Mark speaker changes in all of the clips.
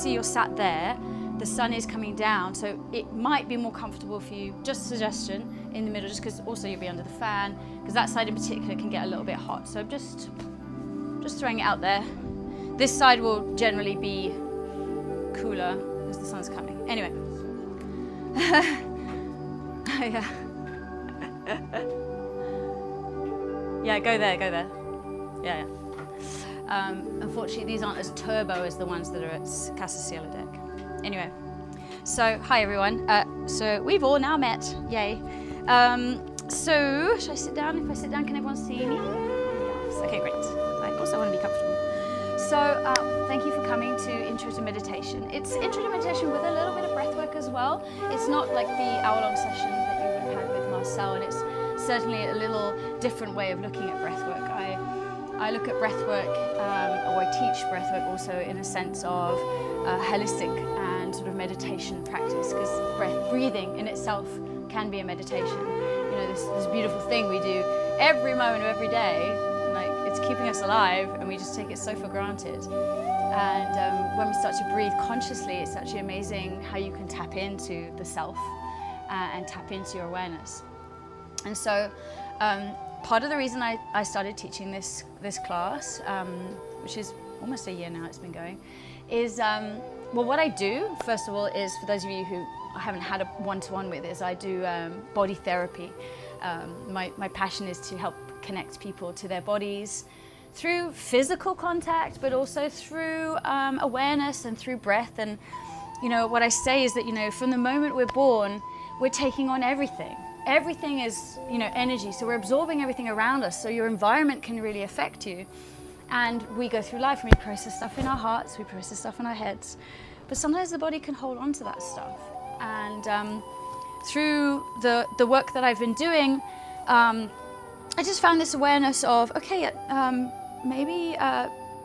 Speaker 1: see you're sat there, the sun is coming down, so it might be more comfortable for you, just suggestion, in the middle, just because also you'll be under the fan, because that side in particular can get a little bit hot. So just throwing it out there. This side will generally be cooler because the sun's coming. Anyway. Yeah. Yeah, go there. Yeah. Unfortunately, these aren't as turbo as the ones that are at Casa Cielo deck. Anyway, so hi everyone. So we've all now met, yay. So should I sit down? If I sit down, can everyone see me? Yes. Okay, great. I also want to be comfortable. So thank you for coming to Intro to Meditation. It's Intro to Meditation with a little bit of breathwork as well. It's not like the hour-long session that you would have had with Marcel, and it's certainly a little different way of looking at breathwork. I look at breathwork, or I teach breathwork also in a sense of holistic and sort of meditation practice, because breathing in itself can be a meditation. You know, this beautiful thing we do every moment of every day, like it's keeping us alive, and we just take it so for granted. And when we start to breathe consciously, it's actually amazing how you can tap into the self and tap into your awareness. And so part of the reason I started teaching this class, which is almost a year now it's been going, is, well, what I do, first of all, is, for those of you who I haven't had a one-to-one with, is I do body therapy. My passion is to help connect people to their bodies through physical contact, but also through awareness and through breath. And, you know, what I say is that, you know, from the moment we're born, we're taking on everything. Everything is, you know, energy, so we're absorbing everything around us, so your environment can really affect you. And we go through life and we process stuff in our hearts, we process stuff in our heads, but sometimes the body can hold on to that stuff. And through the work that I've been doing, I just found this awareness of, okay,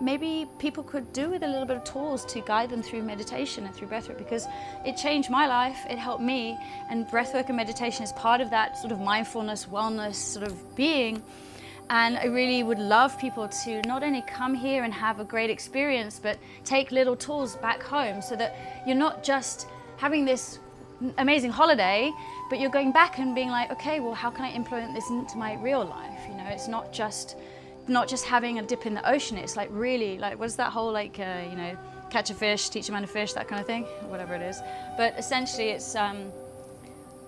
Speaker 1: maybe people could do with a little bit of tools to guide them through meditation and through breathwork, because it changed my life, it helped me, and breathwork and meditation is part of that sort of mindfulness, wellness sort of being. And I really would love people to not only come here and have a great experience, but take little tools back home, so that you're not just having this amazing holiday, but you're going back and being like, okay, well, how can I implement this into my real life? You know, it's not just having a dip in the ocean. It's like really, like, what's that whole, like, you know, catch a fish, teach a man to fish, that kind of thing, whatever it is. But essentially it's,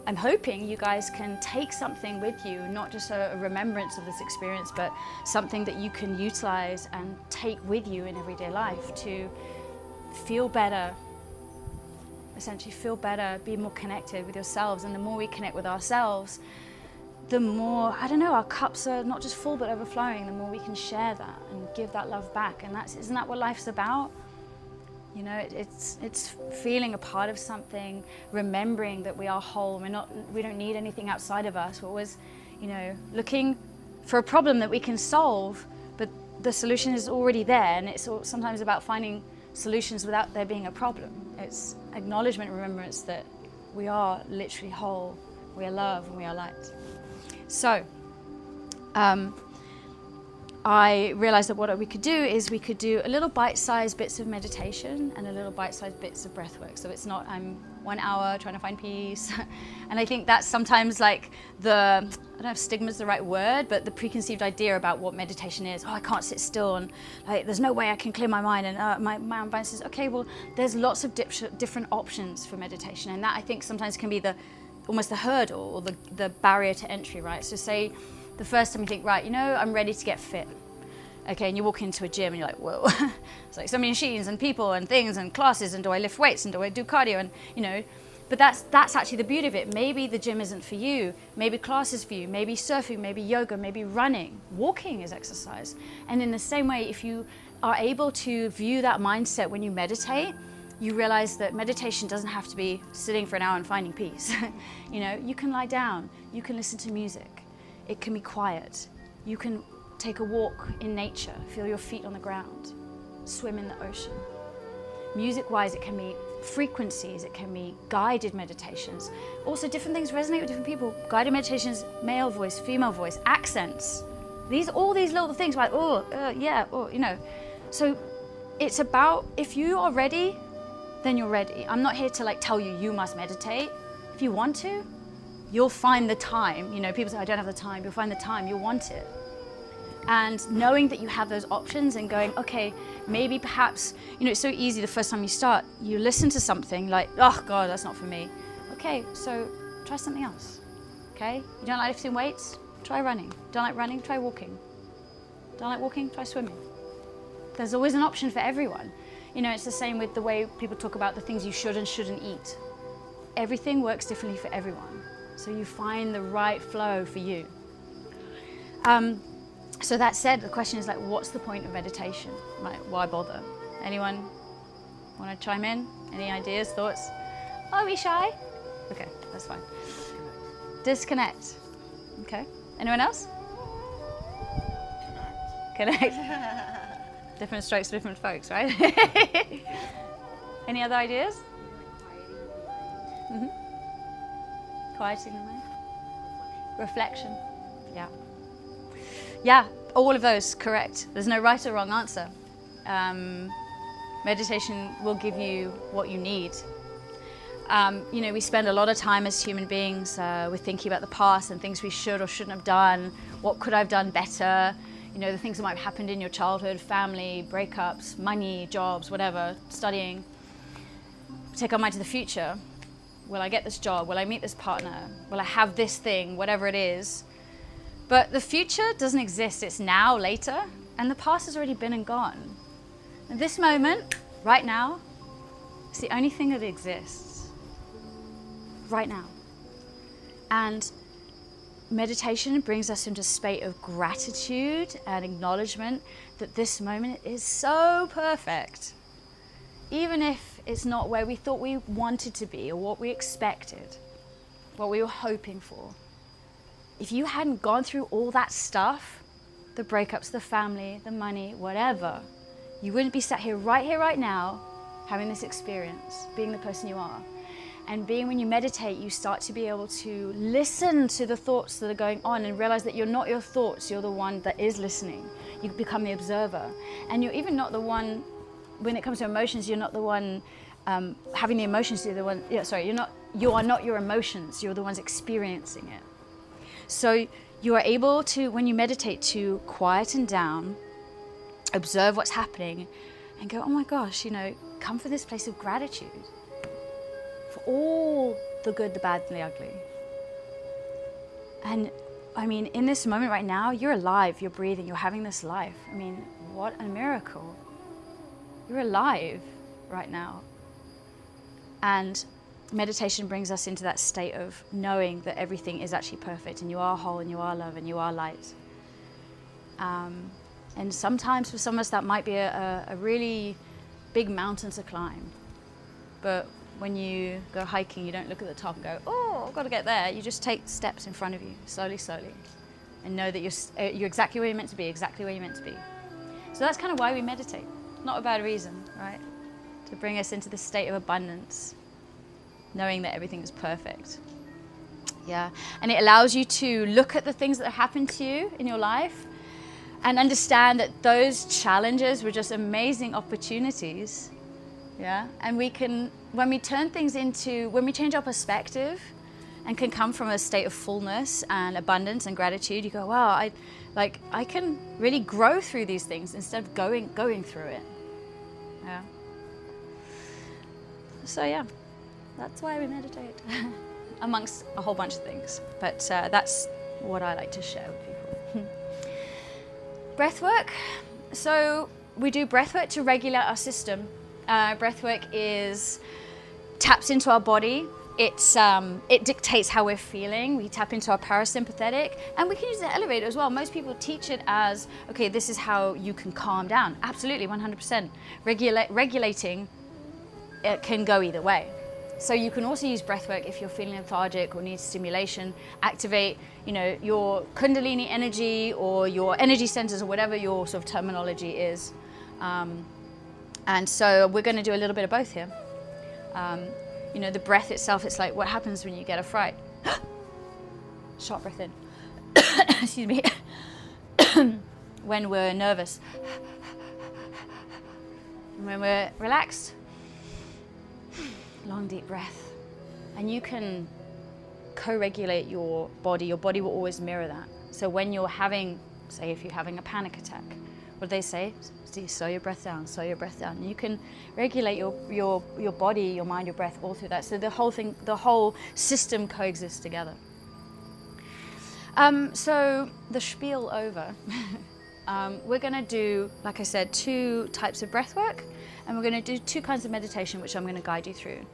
Speaker 1: I'm hoping you guys can take something with you, not just a remembrance of this experience, but something that you can utilize and take with you in everyday life to feel better, essentially feel better, be more connected with yourselves. And the more we connect with ourselves, the more, I don't know, our cups are not just full but overflowing, the more we can share that and give that love back. And isn't that what life's about? You know, it's feeling a part of something, remembering that we are whole. We don't need anything outside of us. We're always, you know, looking for a problem that we can solve, but the solution is already there. And it's sometimes about finding solutions without there being a problem. It's acknowledgement and remembrance that we are literally whole, we are love, and we are light. So, I realized that what we could do is we could do a little bite-sized bits of meditation and a little bite-sized bits of breathwork. So it's not, I'm 1 hour trying to find peace. And I think that's sometimes like I don't know if stigma is the right word, but the preconceived idea about what meditation is. Oh, I can't sit still, and like, there's no way I can clear my mind. And my mind says, okay, well, there's lots of different options for meditation. And that, I think, sometimes can be almost the hurdle or the barrier to entry, right? So say the first time you think, right, you know, I'm ready to get fit. Okay, and you walk into a gym and you're like, whoa, it's like so many machines and people and things and classes, and do I lift weights and do I do cardio, and you know, but that's actually the beauty of it. Maybe the gym isn't for you, maybe class is for you, maybe surfing, maybe yoga, maybe running, walking is exercise. And in the same way, if you are able to view that mindset when you meditate, you realize that meditation doesn't have to be sitting for an hour and finding peace. You know, you can lie down, you can listen to music, it can be quiet, you can take a walk in nature, feel your feet on the ground, swim in the ocean. Music-wise, it can be frequencies, it can be guided meditations. Also, different things resonate with different people. Guided meditations, male voice, female voice, accents. All these little things like, yeah, you know. So it's about, if you are ready then you're ready. I'm not here to like tell you you must meditate. If you want to, you'll find the time. You know, people say, I don't have the time. You'll find the time, you'll want it. And knowing that you have those options and going, okay, maybe perhaps, you know, it's so easy the first time you start, you listen to something like, oh God, that's not for me. Okay, so try something else, okay? You don't like lifting weights? Try running. Don't like running? Try walking. Don't like walking? Try swimming. There's always an option for everyone. You know, it's the same with the way people talk about the things you should and shouldn't eat. Everything works differently for everyone. So you find the right flow for you. So that said, the question is like, what's the point of meditation? Like, why bother? Anyone want to chime in? Any ideas, thoughts? Are we shy? Okay, that's fine. Disconnect. Okay. Anyone else? Connect. Different strokes for different folks, right? Any other ideas? Quieting the mind. Reflection. Yeah. Yeah, all of those, correct. There's no right or wrong answer. Meditation will give you what you need. You know, we spend a lot of time as human beings with thinking about the past and things we should or shouldn't have done. What could I have done better? You know, the things that might have happened in your childhood, family, breakups, money, jobs, whatever, studying. Take our mind to the future. Will I get this job? Will I meet this partner? Will I have this thing? Whatever it is. But the future doesn't exist. It's now, later, and the past has already been and gone. And this moment, right now, is the only thing that exists. Right now. And meditation brings us into a state of gratitude and acknowledgement that this moment is so perfect. Even if it's not where we thought we wanted to be or what we expected, what we were hoping for. If you hadn't gone through all that stuff, the breakups, the family, the money, whatever, you wouldn't be sat here, right now, having this experience, being the person you are. And when you meditate, you start to be able to listen to the thoughts that are going on and realize that you're not your thoughts, you're the one that is listening. You become the observer. And you're even not the one, when it comes to emotions, you're not the one having the emotions, you're the one, you are not your emotions, you're the ones experiencing it. So you are able to, when you meditate, to quieten down, observe what's happening, and go, oh my gosh, you know, come from this place of gratitude for all the good, the bad, and the ugly. And I mean, in this moment right now, you're alive, you're breathing, you're having this life. I mean, what a miracle. You're alive right now. And meditation brings us into that state of knowing that everything is actually perfect and you are whole and you are love and you are light. And sometimes for some of us that might be a really big mountain to climb. But when you go hiking, you don't look at the top and go, oh, I've got to get there. You just take steps in front of you, slowly, slowly. And know that you're exactly where you're meant to be, exactly where you're meant to be. So that's kind of why we meditate. Not a bad reason, right? To bring us into this state of abundance. Knowing that everything is perfect. Yeah, and it allows you to look at the things that have happened to you in your life and understand that those challenges were just amazing opportunities. Yeah, and when we turn things into, when we change our perspective and can come from a state of fullness and abundance and gratitude, you go, wow, I can really grow through these things instead of going through it. Yeah. So yeah. That's why we meditate, amongst a whole bunch of things. But that's what I like to share with people. Breath work. So we do breath work to regulate our system. Breath work taps into our body. It dictates how we're feeling. We tap into our parasympathetic, and we can use the elevator as well. Most people teach it as, okay, this is how you can calm down. Absolutely, 100%. Regulating, it can go either way. So you can also use breath work if you're feeling lethargic or need stimulation, activate, you know, your Kundalini energy or your energy centers or whatever your sort of terminology is. And so we're going to do a little bit of both here. You know, the breath itself, it's like what happens when you get a fright. Short breath in. Excuse me. When we're nervous. And when we're relaxed. long deep breath. And you can co-regulate your body. Your body will always mirror that. So when you're having, say if you're having a panic attack, what do they say? Slow your breath down, slow your breath down. And you can regulate your body, your mind, your breath all through that. So the whole system coexists together. So the spiel over. We're going to do, like I said, 2 types of breath work, and we're going to do 2 kinds of meditation, which I'm going to guide you through.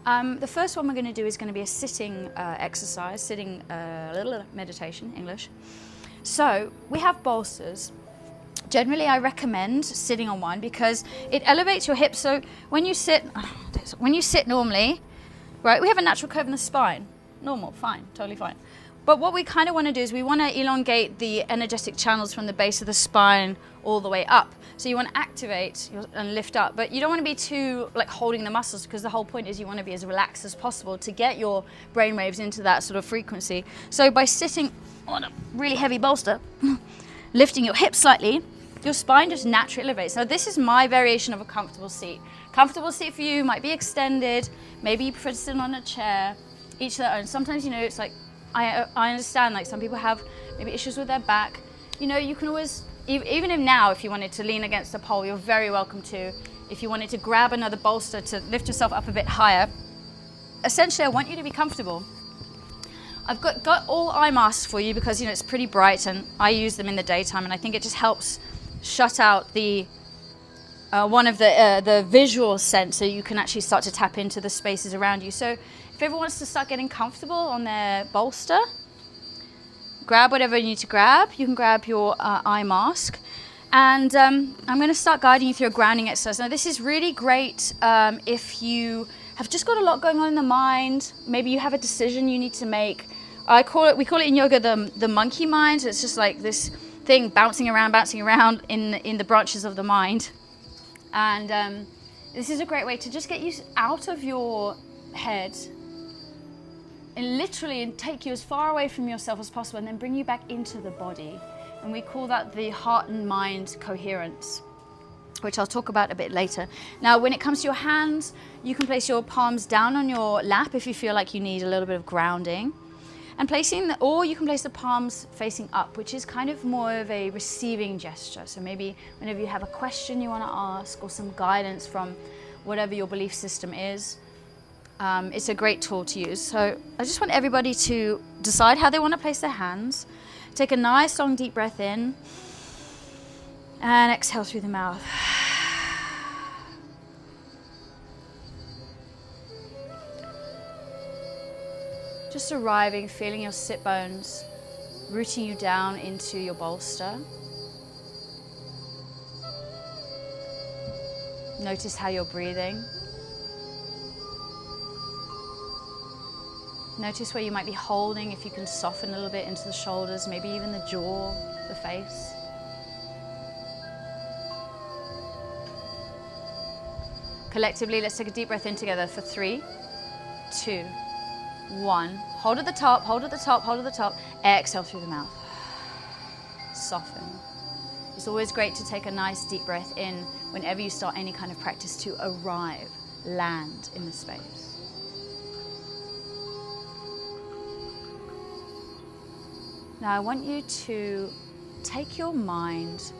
Speaker 1: The first one we're going to do is going to be a sitting exercise, sitting little meditation, English. So we have bolsters. Generally, I recommend sitting on one because it elevates your hips. So when you sit normally, right, we have a natural curve in the spine. Normal, fine, totally fine. But what we kind of want to do is we want to elongate the energetic channels from the base of the spine all the way up. So you want to activate and lift up, but you don't want to be too like holding the muscles, because the whole point is you want to be as relaxed as possible to get your brain waves into that sort of frequency. So by sitting on a really heavy bolster, lifting your hips slightly, your spine just naturally elevates. So this is my variation of a comfortable seat. Comfortable seat for you might be extended. Maybe you prefer to sit on a chair. Each their own. Sometimes, it's like, I understand, like some people have maybe issues with their back. You can always, even if now, if you wanted to lean against a pole, you're very welcome to. If you wanted to grab another bolster to lift yourself up a bit higher. Essentially, I want you to be comfortable. I've got all eye masks for you because, it's pretty bright, and I use them in the daytime, and I think it just helps shut out the one of the visual sense, so you can actually start to tap into the spaces around you. So if everyone wants to start getting comfortable on their bolster, grab whatever you need to grab. You can grab your eye mask. And I'm going to start guiding you through a grounding exercise. Now, this is really great if you have just got a lot going on in the mind. Maybe you have a decision you need to make. We call it in yoga the monkey mind. It's just like this thing bouncing around in the branches of the mind. And this is a great way to just get you out of your head and take you as far away from yourself as possible, and then bring you back into the body. And we call that the heart and mind coherence, which I'll talk about a bit later. Now, when it comes to your hands, you can place your palms down on your lap if you feel like you need a little bit of grounding. And or you can place the palms facing up, which is kind of more of a receiving gesture. So maybe whenever you have a question you want to ask, or some guidance from whatever your belief system is, it's a great tool to use. So I just want everybody to decide how they want to place their hands. Take a nice long deep breath in, and exhale through the mouth. Just arriving, feeling your sit bones rooting you down into your bolster. Notice how you're breathing. Notice where you might be holding, if you can soften a little bit into the shoulders, maybe even the jaw, the face. Collectively, let's take a deep breath in together for 3, 2, 1. Hold at the top, hold at the top, hold at the top. Exhale through the mouth. Soften. It's always great to take a nice deep breath in whenever you start any kind of practice to arrive, land in the space. Now I want you to take your mind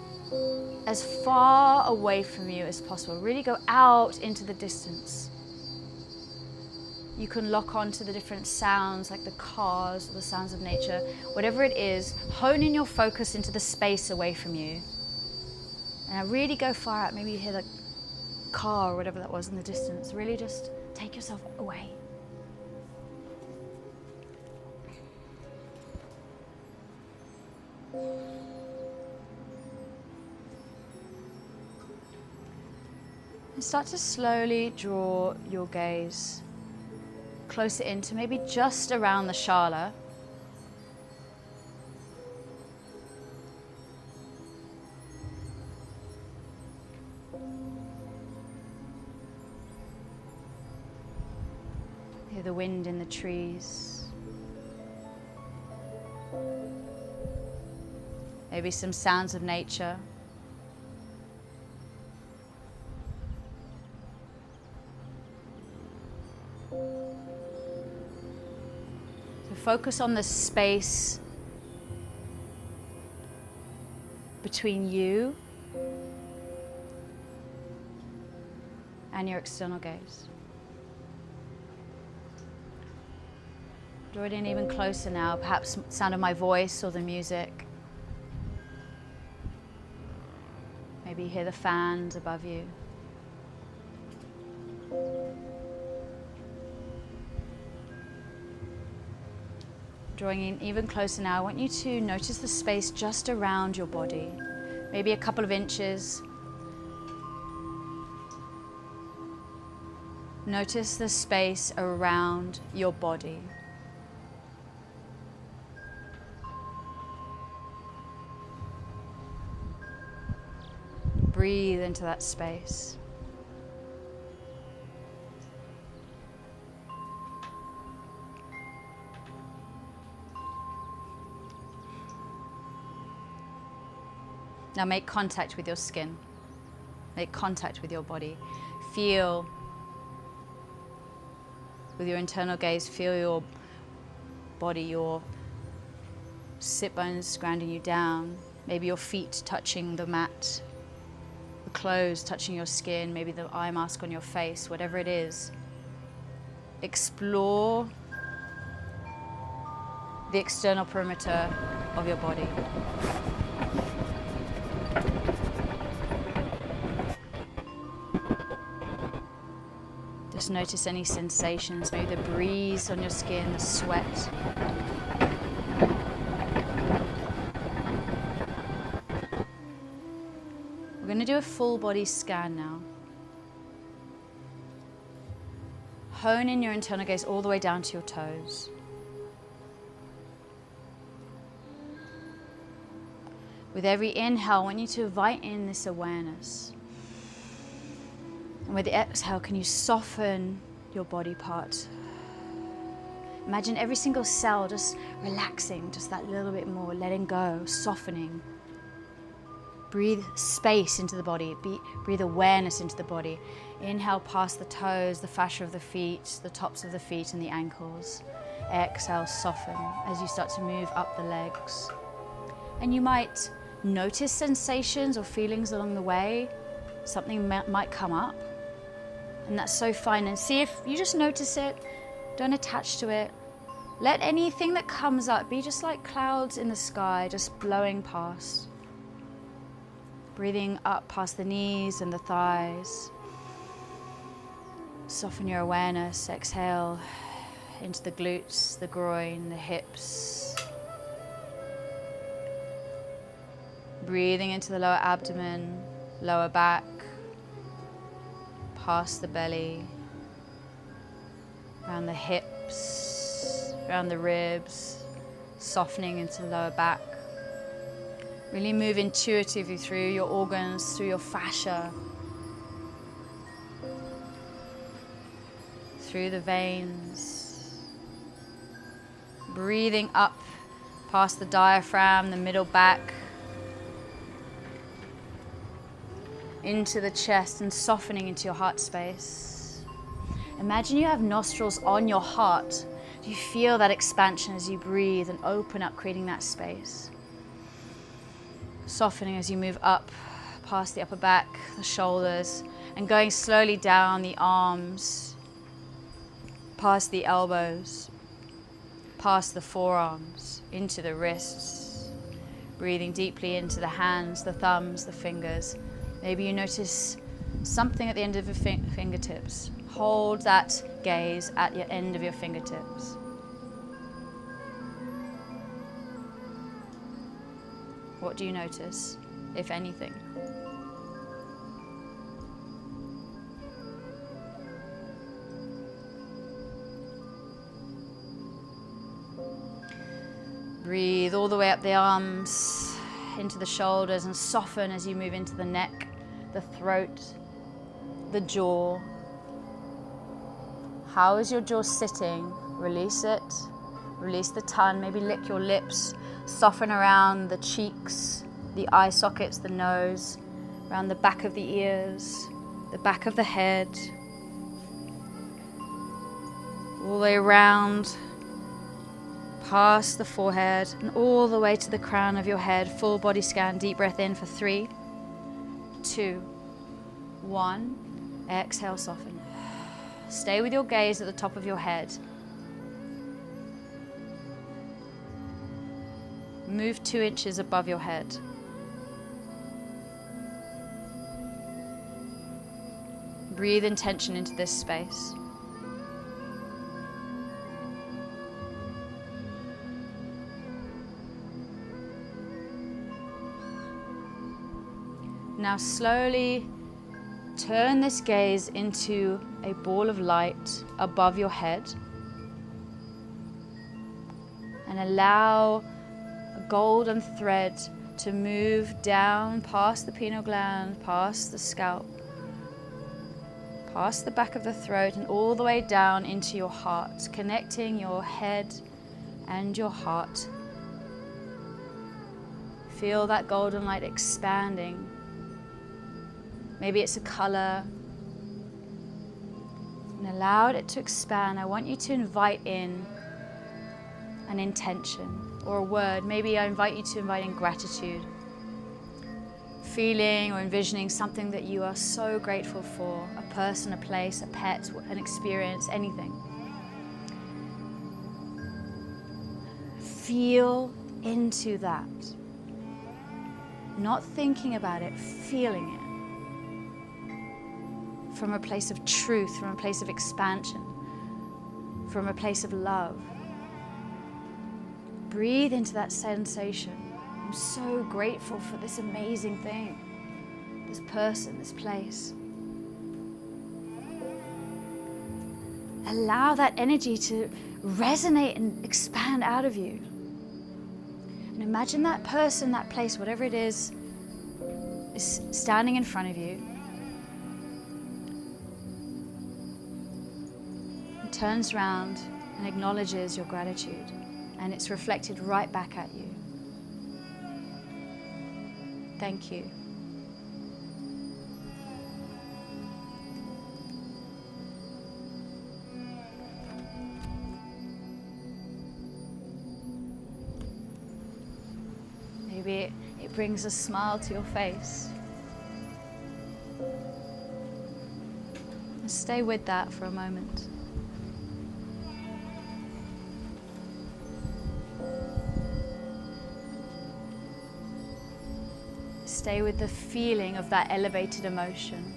Speaker 1: as far away from you as possible. Really go out into the distance. You can lock on to the different sounds, like the cars or the sounds of nature. Whatever it is, hone in your focus into the space away from you. And I really go far out. Maybe you hear the car or whatever that was in the distance. Really just take yourself away. And start to slowly draw your gaze closer into maybe just around the shala. Hear the wind in the trees. Maybe some sounds of nature. focus on the space between you and your external gaze. Draw it in even closer now, perhaps the sound of my voice or the music. Maybe you hear the fans above you. Drawing in even closer now, I want you to notice the space just around your body, maybe a couple of inches. Notice the space around your body. Breathe into that space. Now make contact with your skin. Make contact with your body. Feel with your internal gaze, feel your body, your sit bones grounding you down. Maybe your feet touching the mat, the clothes touching your skin, maybe the eye mask on your face, whatever it is. Explore the external perimeter of your body. Just notice any sensations, maybe the breeze on your skin, the sweat. We're going to do a full body scan now. Hone in your internal gaze all the way down to your toes. With every inhale, I want you to invite in this awareness. And with the exhale, can you soften your body part? Imagine every single cell just relaxing, just that little bit more, letting go, softening. Breathe space into the body, breathe awareness into the body. Inhale past the toes, the fascia of the feet, the tops of the feet and the ankles. Exhale, soften as you start to move up the legs. And you might notice sensations or feelings along the way. Something might come up. And that's so fine. And see if you just notice it, don't attach to it. Let anything that comes up be just like clouds in the sky, just blowing past. Breathing up past the knees and the thighs. Soften your awareness. Exhale into the glutes, the groin, the hips. Breathing into the lower abdomen, lower back. Past the belly, around the hips, around the ribs, softening into the lower back. Really move intuitively through your organs, through your fascia, through the veins. Breathing up past the diaphragm, the middle back, into the chest and softening into your heart space. Imagine you have nostrils on your heart. Do you feel that expansion as you breathe and open up, creating that space? Softening as you move up past the upper back, the shoulders, and going slowly down the arms, past the elbows, past the forearms, into the wrists. Breathing deeply into the hands, the thumbs, the fingers. Maybe you notice something at the end of your fingertips. Hold that gaze at the end of your fingertips. What do you notice, if anything? Breathe all the way up the arms, into the shoulders, and soften as you move into the neck, the throat, the jaw. How is your jaw sitting? Release it. Release the tongue. Maybe lick your lips. Soften around the cheeks, the eye sockets, the nose, around the back of the ears, the back of the head, all the way around, past the forehead and all the way to the crown of your head. Full body scan. Deep breath in for 3, 2, 1. Exhale, soften. Stay with your gaze at the top of your head. Move 2 inches above your head. Breathe intention into this space. Now slowly turn this gaze into a ball of light above your head and allow a golden thread to move down past the pineal gland, past the scalp, past the back of the throat and all the way down into your heart, connecting your head and your heart. Feel that golden light expanding. Maybe it's a color. And allow it to expand. I want you to invite in an intention or a word. Maybe I invite you to invite in gratitude. Feeling or envisioning something that you are so grateful for. A person, a place, a pet, an experience, anything. Feel into that. Not thinking about it, feeling it. From a place of truth, from a place of expansion, from a place of love. Breathe into that sensation. I'm so grateful for this amazing thing, this person, this place. Allow that energy to resonate and expand out of you. And imagine that person, that place, whatever it is standing in front of you. And turns around and acknowledges your gratitude. And it's reflected right back at you. Thank you. Maybe it brings a smile to your face. And stay with that for a moment. Stay with the feeling of that elevated emotion.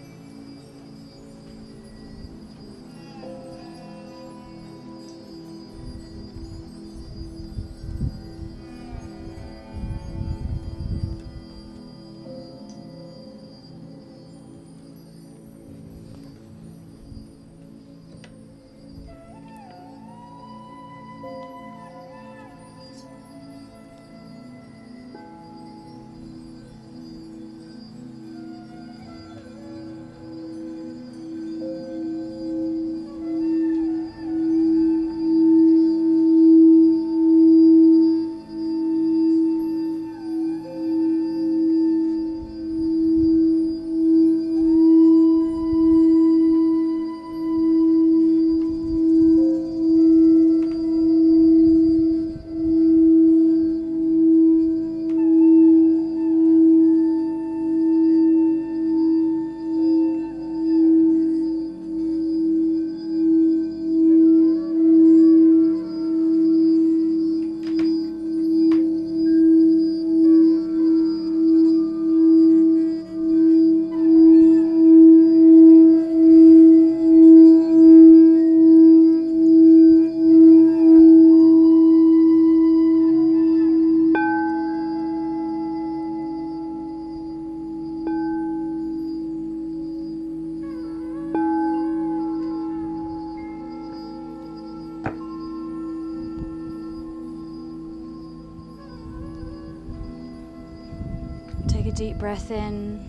Speaker 1: Take a deep breath in.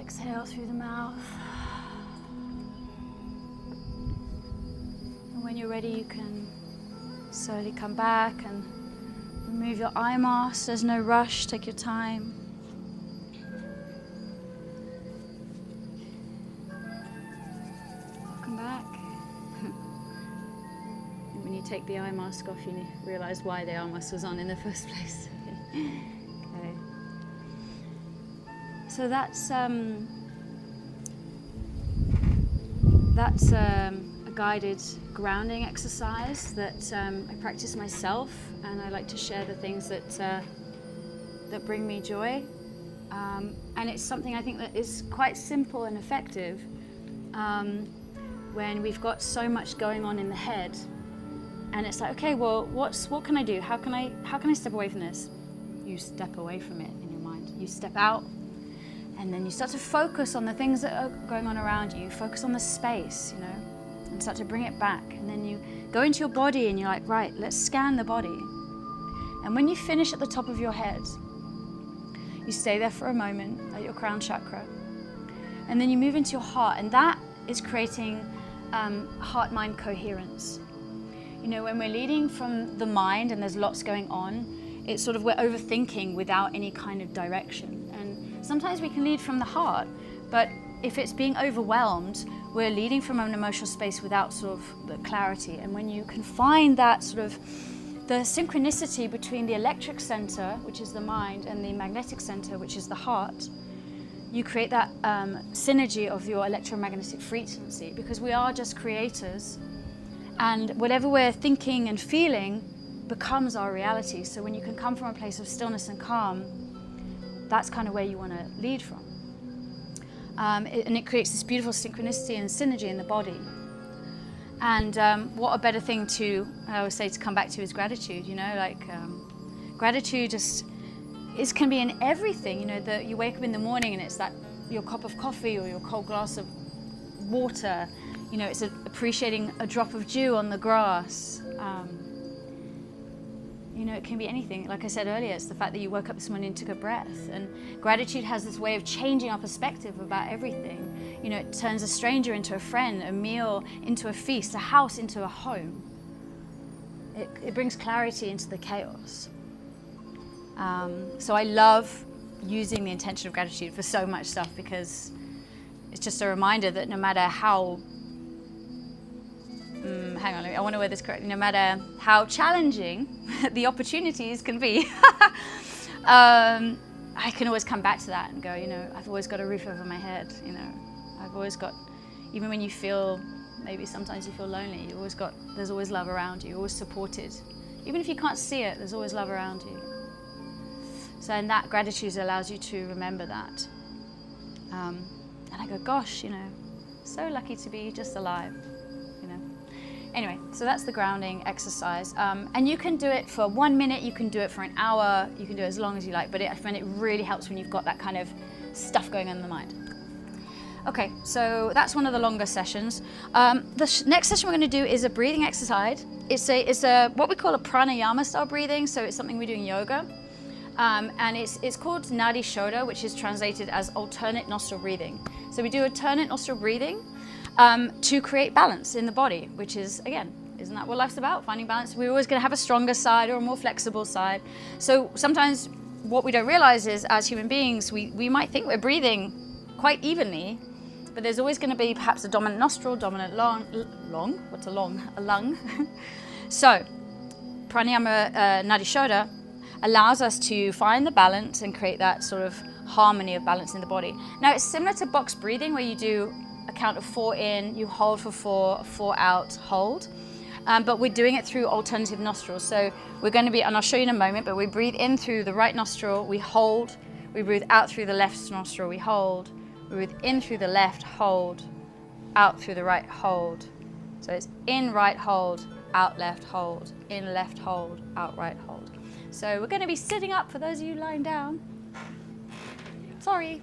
Speaker 1: Exhale through the mouth. And when you're ready, you can slowly come back and remove your eye mask. There's no rush. Take your time. Welcome back. you take the eye mask off, you realize why the eye mask was on in the first place. Okay. So that's a guided grounding exercise that I practice myself, and I like to share the things that bring me joy. And it's something I think that is quite simple and effective when we've got so much going on in the head, and it's like, okay, well, what can I do? How can I step away from this? You step away from it in your mind. You step out, and then you start to focus on the things that are going on around you. Focus on the space, and start to bring it back. And then you go into your body, and you're like, right, let's scan the body. And when you finish at the top of your head, you stay there for a moment at your crown chakra, and then you move into your heart, and that is creating heart-mind coherence. When we're leading from the mind and there's lots going on, it's sort of we're overthinking without any kind of direction. And sometimes we can lead from the heart, but if it's being overwhelmed, we're leading from an emotional space without sort of the clarity. And when you can find that sort of the synchronicity between the electric center, which is the mind, and the magnetic center, which is the heart, you create that synergy of your electromagnetic frequency, because we are just creators, and whatever we're thinking and feeling becomes our reality. So when you can come from a place of stillness and calm, that's kind of where you want to lead from. And it creates this beautiful synchronicity and synergy in the body. And what a better thing I always say, to come back to is gratitude. Gratitude can be in everything. That you wake up in the morning and it's that your cup of coffee or your cold glass of water. It's appreciating a drop of dew on the grass. It can be anything. Like I said earlier, it's the fact that you woke up this morning and took a breath. And gratitude has this way of changing our perspective about everything. It turns a stranger into a friend, a meal into a feast, a house into a home. It brings clarity into the chaos. So I love using the intention of gratitude for so much stuff, because it's just a reminder that no matter how I want to word this correctly. No matter how challenging the opportunities can be, I can always come back to that and go, I've always got a roof over my head. I've always got, even when you feel, maybe sometimes you feel lonely, there's always love around you, you're always supported. Even if you can't see it, there's always love around you. So, and that gratitude allows you to remember that. And I go, gosh, so lucky to be just alive. Anyway, so that's the grounding exercise. And you can do it for 1 minute, you can do it for an hour, you can do it as long as you like, but I find it really helps when you've got that kind of stuff going on in the mind. Okay, so that's one of the longer sessions. The next session we're going to do is a breathing exercise. It's a what we call a pranayama style breathing, so it's something we do in yoga. And it's called Nadi Shodha, which is translated as alternate nostril breathing. So we do alternate nostril breathing to create balance in the body, which is, again, isn't that what life's about? Finding balance. We're always going to have a stronger side or a more flexible side. So sometimes what we don't realize is, as human beings, we might think we're breathing quite evenly, but there's always going to be perhaps a dominant nostril, dominant lung. What's a lung? A lung. So pranayama Nadi Shodha allows us to find the balance and create that sort of harmony of balance in the body. Now, it's similar to box breathing, where you do a count of 4 in, you hold for 4, 4 out, hold. But we're doing it through alternative nostrils. So we're going to be, and I'll show you in a moment, but we breathe in through the right nostril, we hold. We breathe out through the left nostril, we hold. We breathe in through the left, hold. Out through the right, hold. So it's in right, hold. Out left, hold. In left, hold. Out right, hold. So we're going to be sitting up for those of you lying down. Sorry.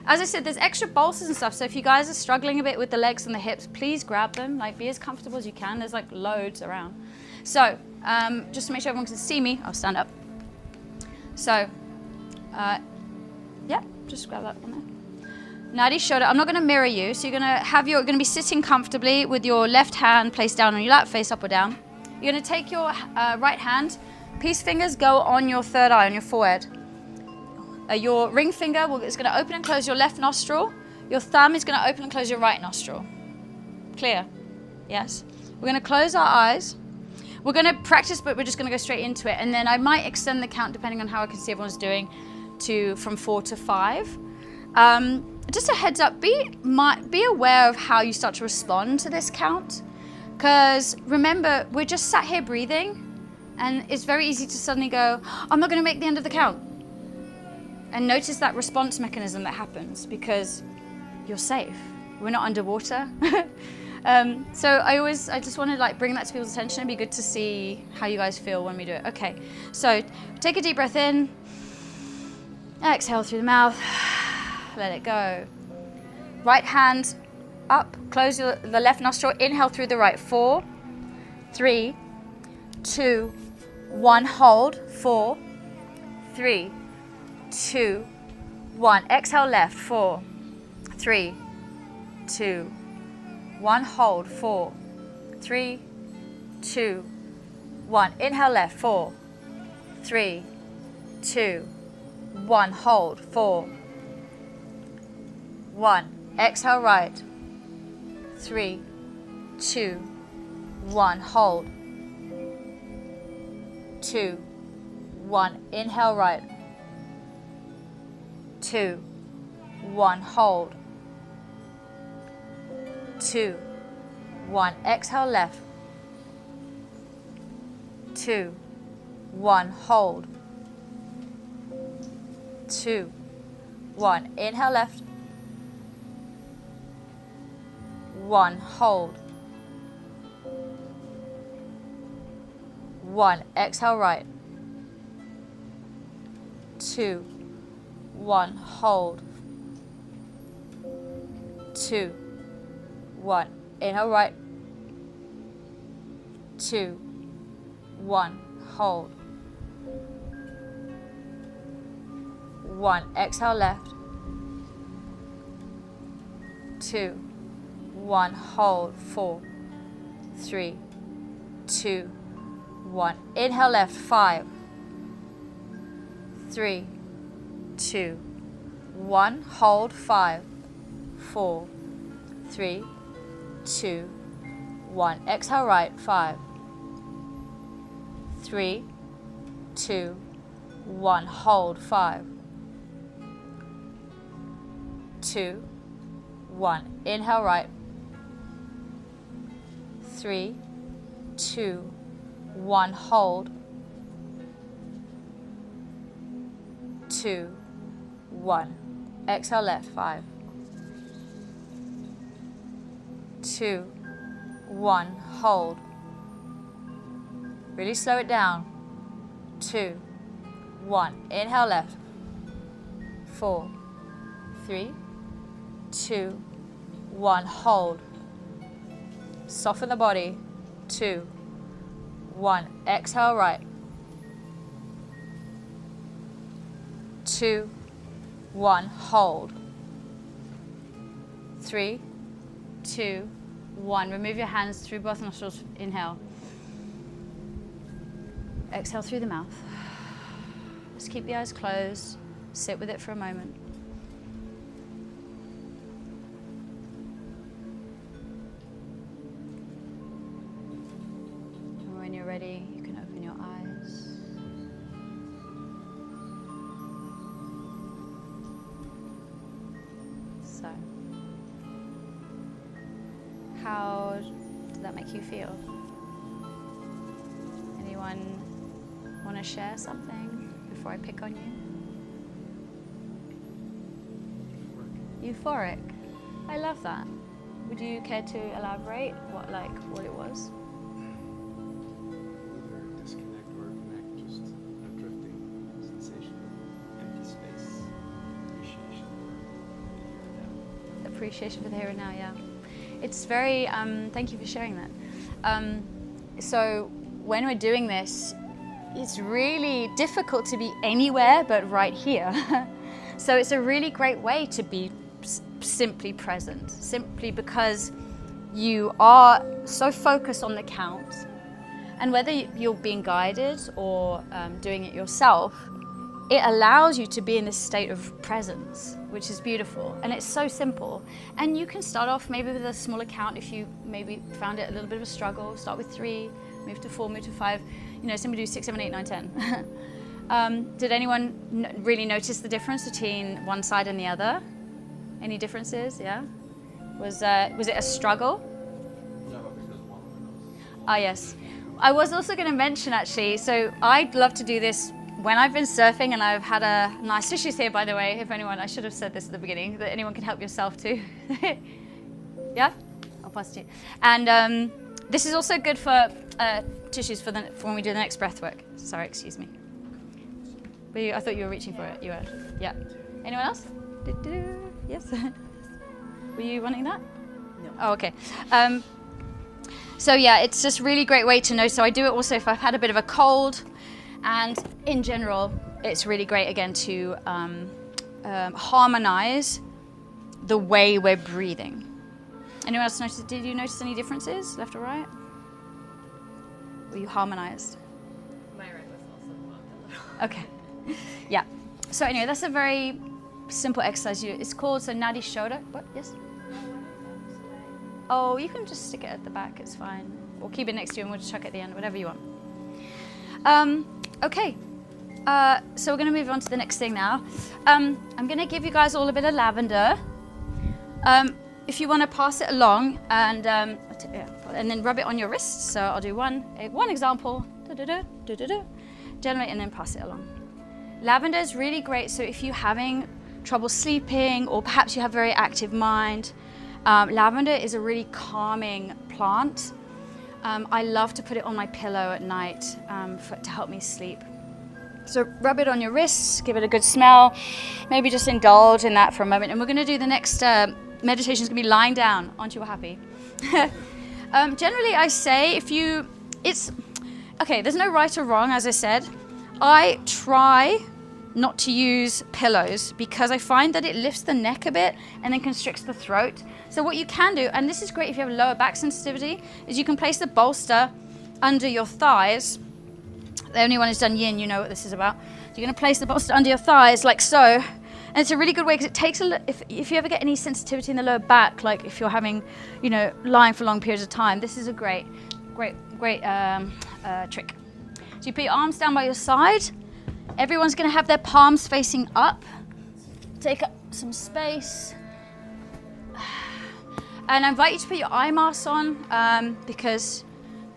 Speaker 1: As I said, there's extra bolsters and stuff, so if you guys are struggling a bit with the legs and the hips, please grab them. Like, be as comfortable as you can. There's like loads around. So just to make sure everyone can see me, I'll stand up. So yeah, just grab that one there. Nadi Shodha. I'm not going to mirror you, so you're going to be sitting comfortably with your left hand placed down on your lap, face up or down. You're going to take your right hand, peace fingers go on your third eye, on your forehead. Your ring finger is going to open and close your left nostril. Your thumb is going to open and close your right nostril. Clear? Yes. We're going to close our eyes. We're going to practice, but we're just going to go straight into it. And then I might extend the count, depending on how I can see everyone's doing, from 4 to 5. Just a heads up, be aware of how you start to respond to this count. Because remember, we're just sat here breathing, and it's very easy to suddenly go, I'm not going to make the end of the count. And notice that response mechanism that happens because you're safe. We're not underwater. So I just want to like bring that to people's attention. It'd be good to see how you guys feel when we do it. Okay, so take a deep breath in. Exhale through the mouth. Let it go. Right hand up, close the left nostril, inhale through the right. 4, 3, 2, 1, hold. 4, 3, 2, 1. Exhale left. 4, 3, 2, 1, hold. 4, 3, 2, 1. Inhale left. 4, 3, 2, 1, hold. 4, 1. Exhale right. 3, 2, 1, hold. 2, 1. Inhale right. 2, 1, hold. 2, 1. Exhale left. 2, 1, hold. 2, 1. Inhale left. 1, hold. 1. Exhale right. 2, 1, hold. 2, 1. Inhale right. 2, 1, hold. 1. Exhale left. 2, 1, hold. 4, 3, 2, 1. Inhale left. 5, 3, 2, 1. Hold. 5, 4, 3, 2, 1. Exhale right. 5, 3, 2, 1. Hold. 5, 2, 1. Inhale right. 3, 2, 1. Hold. 2, 1. Exhale left. 5, 2, 1. Hold. Really slow it down. 2, 1. Inhale left. 4, 3, 2, 1. Hold. Soften the body. 2, 1. Exhale right. 2, 1. Hold. 3, 2, 1. Remove your hands through both nostrils. Inhale. Exhale through the mouth. Just keep the eyes closed. Sit with it for a moment. And when you're ready, you can open your eyes. So, how did that make you feel? Anyone want to share something before I pick on you? Euphoric. I love that. Would you care to elaborate what it was?
Speaker 2: Either disconnect or connect, just a drifting sensation of empty space, appreciation for the here and now.
Speaker 1: Appreciation for the here and now, yeah. It's very, thank you for sharing that. So when we're doing this, it's really difficult to be anywhere but right here. So it's a really great way to be simply present, simply because you are so focused on the count. And whether you're being guided or doing it yourself, it allows you to be in this state of presence. which is beautiful. And it's so simple. And you can start off maybe with a smaller count if you maybe found it a little bit of a struggle. Start with 3, move to 4, move to 5. You know, somebody do 6, 7, 8, 9, 10. Did anyone really notice the difference between one side and the other? Any differences? Yeah? Was it a struggle?
Speaker 2: No, because one of those.
Speaker 1: Ah, yes. I was also going to mention, actually, so I'd love to do this when I've been surfing, and I've had a nice tissues here, by the way, if anyone, I should have said this at the beginning, that anyone can help yourself too. Yeah? I'll pass it to you. And this is also good for tissues for when we do the next breath work. Sorry, excuse me. I thought you were reaching for it. You were. Yeah. Anyone else? Yes. Were you wanting that?
Speaker 3: No.
Speaker 1: Oh, okay. So yeah, it's just really great way to know. So I do it also if I've had a bit of a cold, and in general, it's really great again to harmonize the way we're breathing. Anyone else notice? Did you notice any differences, left or right? Were you harmonized?
Speaker 3: My right was also blocked a little.
Speaker 1: Okay. Yeah. So anyway, that's a very simple exercise. It's called Nadi Shoda. What? Yes. Oh, you can just stick it at the back, it's fine. Or keep it next to you and we'll just chuck it at the end, whatever you want. Okay, so we're gonna move on to the next thing now. I'm gonna give you guys all a bit of lavender. If you wanna pass it along and then rub it on your wrists. So I'll do one example, gently, and then pass it along. Lavender is really great, so if you're having trouble sleeping or perhaps you have a very active mind, lavender is a really calming plant. I love to put it on my pillow at night to help me sleep. So rub it on your wrists, give it a good smell, maybe just indulge in that for a moment. And we're going to do the next meditation is going to be lying down. Aren't you happy? Generally, I say okay, there's no right or wrong, as I said. I try not to use pillows because I find that it lifts the neck a bit and then constricts the throat. So what you can do, and this is great if you have lower back sensitivity, is you can place the bolster under your thighs. Anyone who's done yin, you know what this is about. So you're going to place the bolster under your thighs like so. And it's a really good way because it takes if you ever get any sensitivity in the lower back, like if you're having, lying for long periods of time, this is a great trick. So you put your arms down by your side. Everyone's going to have their palms facing up. Take up some space. And I invite you to put your eye masks on because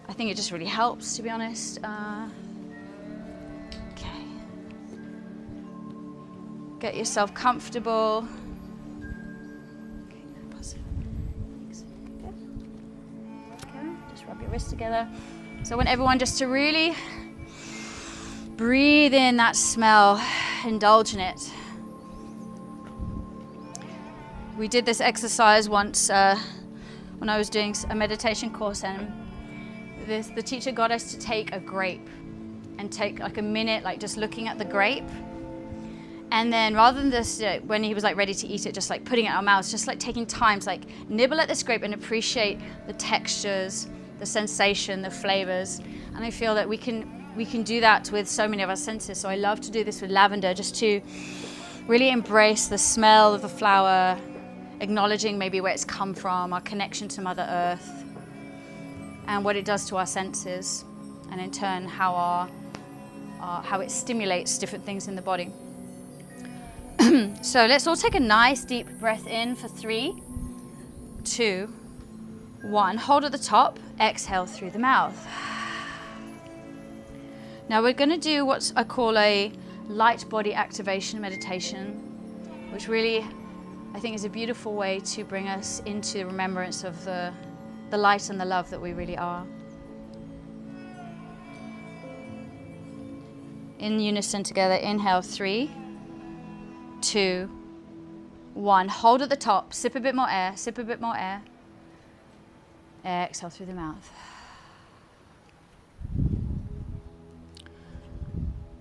Speaker 1: I think it just really helps, to be honest. Okay. Get yourself comfortable. Okay, pause it. Okay, just rub your wrists together. So I want everyone just to really breathe in that smell, indulge in it. We did this exercise once when I was doing a meditation course, and the teacher got us to take a grape and take like a minute, like just looking at the grape. And then rather than just, when he was like ready to eat it, just like putting it in our mouths, just like taking time to like nibble at this grape and appreciate the textures, the sensation, the flavors. And I feel that we can do that with so many of our senses. So I love to do this with lavender, just to really embrace the smell of the flower, acknowledging maybe where it's come from, our connection to Mother Earth, and what it does to our senses, and in turn how it stimulates different things in the body. So let's all take a nice deep breath in for 3, 2, 1. Hold at the top, exhale through the mouth. Now we're going to do what I call a light body activation meditation, which really I think is a beautiful way to bring us into remembrance of the light and the love that we really are. In unison together, inhale 3, 2, 1. Hold at the top, sip a bit more air, sip a bit more air. Exhale through the mouth.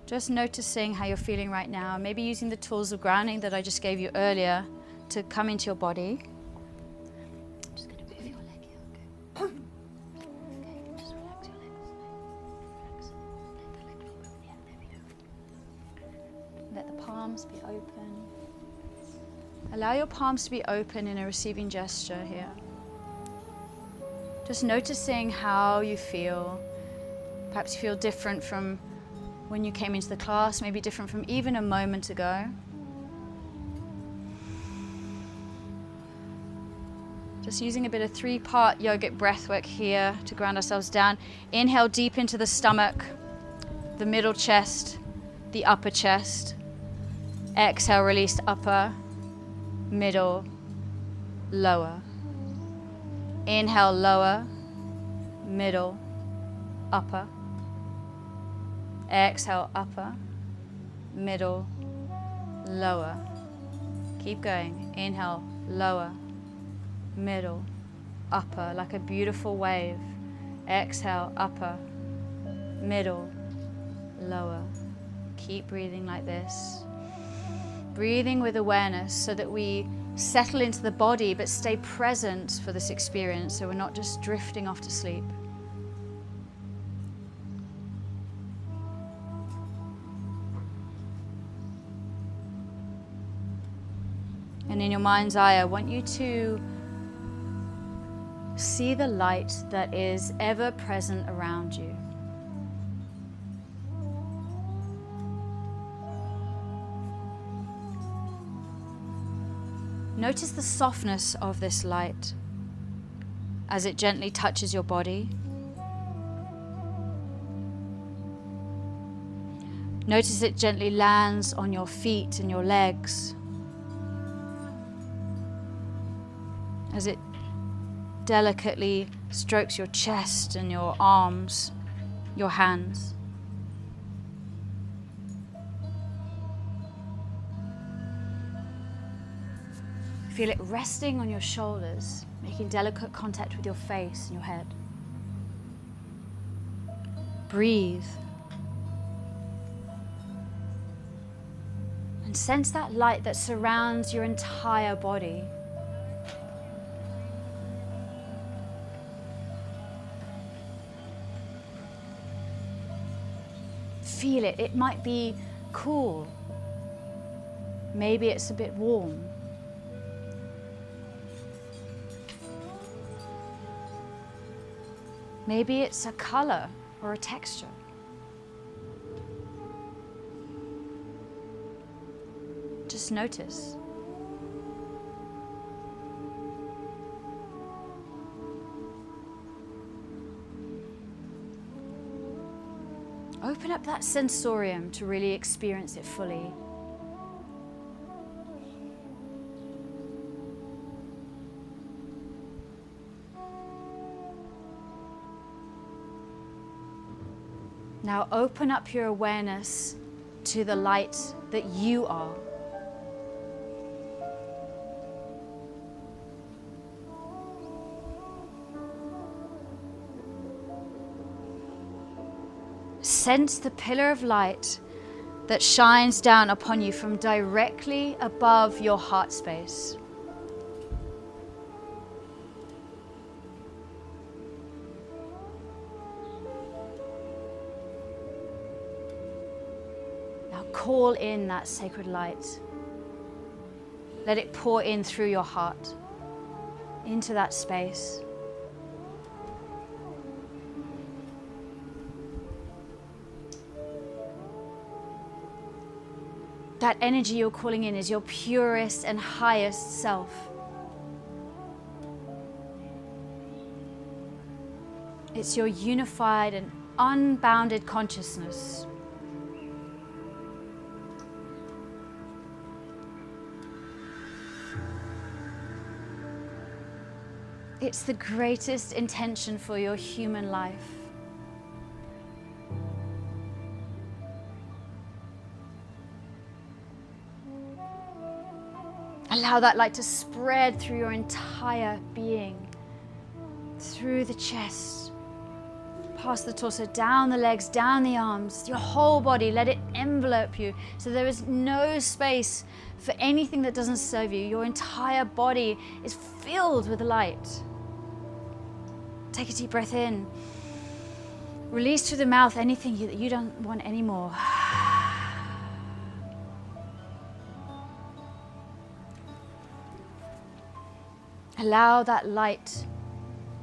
Speaker 1: Just noticing how you're feeling right now, maybe using the tools of grounding that I just gave you earlier to come into your body. I'm just going to move your leg here, okay? Okay, just relax your legs. Relax. Let the leg fall. Yeah, there we go. Let the palms be open. Allow your palms to be open in a receiving gesture here. Just noticing how you feel. Perhaps you feel different from when you came into the class, maybe different from even a moment ago. Just using a bit of 3-part yogic breathwork here to ground ourselves down. Inhale deep into the stomach, the middle chest, the upper chest. Exhale, release upper, middle, lower. Inhale, lower, middle, upper. Exhale, upper, middle, lower. Keep going. Inhale, lower, middle, upper, like a beautiful wave. Exhale, upper, middle, lower. Keep breathing like this. Breathing with awareness so that we settle into the body but stay present for this experience, so we're not just drifting off to sleep. And in your mind's eye, I want you to see the light that is ever present around you. Notice the softness of this light as it gently touches your body. Notice it gently lands on your feet and your legs. As it delicately strokes your chest and your arms, your hands. Feel it resting on your shoulders, making delicate contact with your face and your head. Breathe. And sense that light that surrounds your entire body. Feel it. It might be cool. Maybe it's a bit warm. Maybe it's a color or a texture. Just notice. Open up that sensorium to really experience it fully. Now open up your awareness to the light that you are. Sense the pillar of light that shines down upon you from directly above your heart space. Now call in that sacred light. Let it pour in through your heart, into that space. That energy you're calling in is your purest and highest self. It's your unified and unbounded consciousness. It's the greatest intention for your human life. Allow that light to spread through your entire being, through the chest, past the torso, down the legs, down the arms, your whole body. Let it envelop you so there is no space for anything that doesn't serve you. Your entire body is filled with light. Take a deep breath in. Release through the mouth anything that you don't want anymore. Allow that light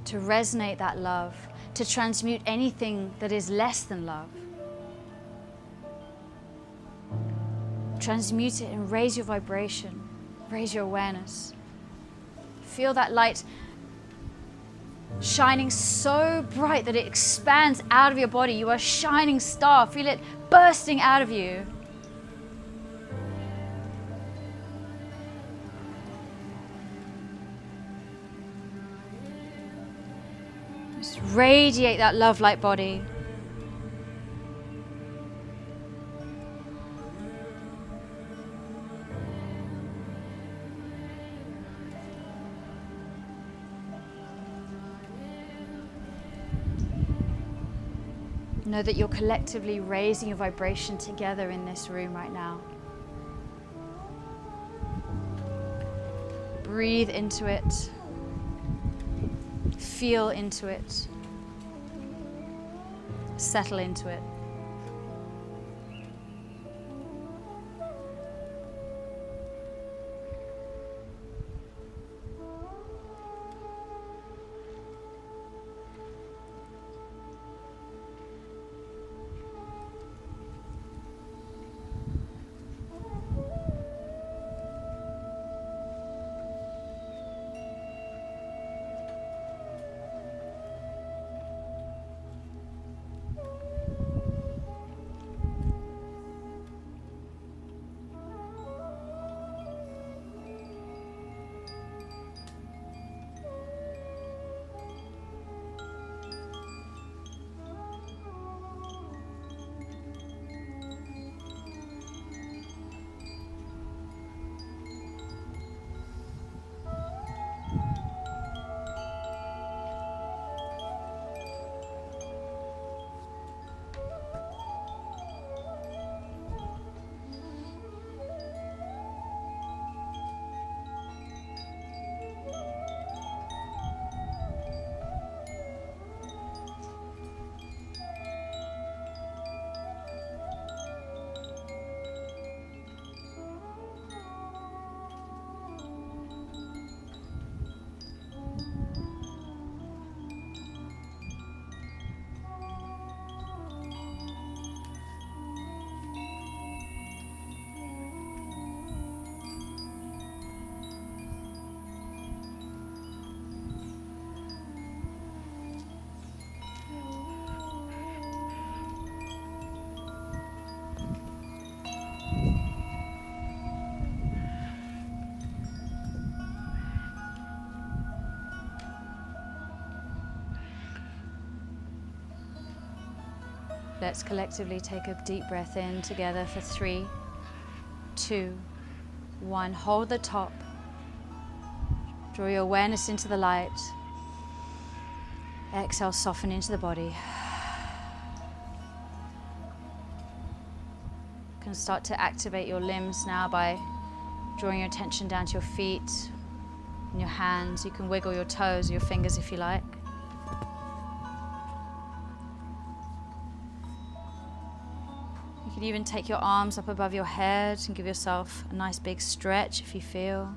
Speaker 1: to resonate that love, to transmute anything that is less than love. Transmute it and raise your vibration, raise your awareness. Feel that light shining so bright that it expands out of your body. You are a shining star. Feel it bursting out of you. Just radiate that love light body. Know that you're collectively raising your vibration together in this room right now. Breathe into it. Feel into it. Settle into it. Let's collectively take a deep breath in together for 3, 2, 1. Hold the top. Draw your awareness into the light. Exhale, soften into the body. You can start to activate your limbs now by drawing your attention down to your feet and your hands. You can wiggle your toes or your fingers if you like. You can even take your arms up above your head and give yourself a nice big stretch if you feel.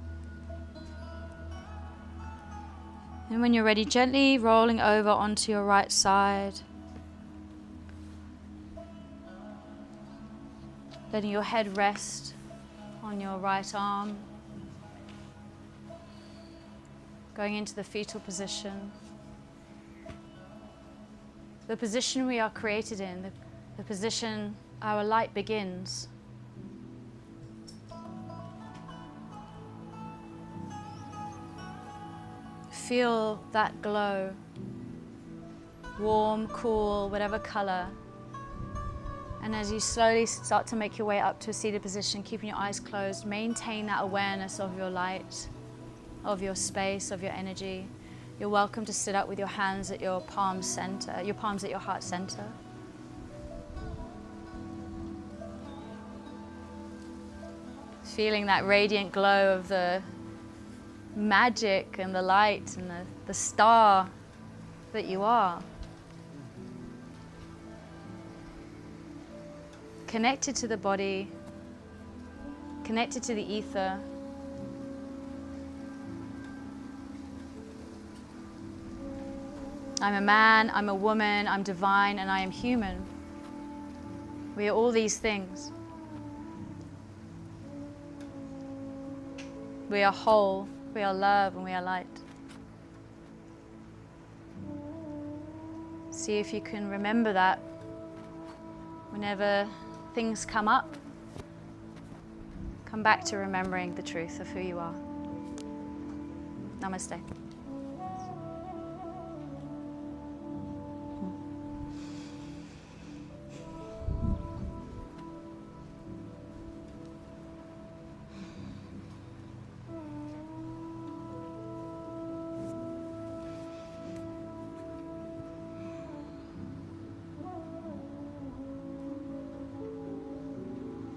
Speaker 1: And when you're ready, gently rolling over onto your right side. Letting your head rest on your right arm. Going into the fetal position. The position we are created in, the position our light begins. Feel that glow, warm, cool, whatever color. And as you slowly start to make your way up to a seated position, keeping your eyes closed, maintain that awareness of your light, of your space, of your energy. You're welcome to sit up with your hands at your palm center, your palms at your heart center. Feeling that radiant glow of the magic and the light and the star that you are. Connected to the body, connected to the ether. I'm a man, I'm a woman, I'm divine, and I am human. We are all these things. We are whole, we are love, and we are light. See if you can remember that whenever things come up. Come back to remembering the truth of who you are. Namaste.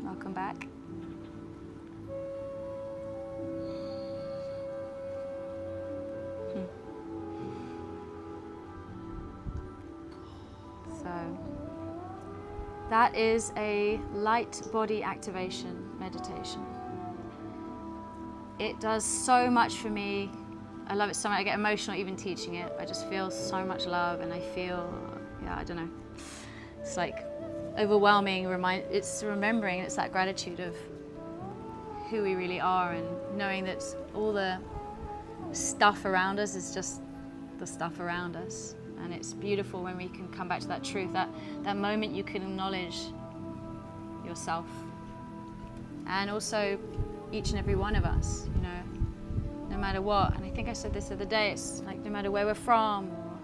Speaker 1: Welcome back. So that is a light body activation meditation. It does so much for me. I love it so much. I get emotional even teaching it. I just feel so much love, and I feel, I don't know. It's like overwhelming. It's remembering. It's that gratitude of who we really are, and knowing that all the stuff around us is just the stuff around us. And it's beautiful when we can come back to that truth, that moment you can acknowledge yourself, and also each and every one of us, no matter what. And I think I said this the other day, it's like no matter where we're from, or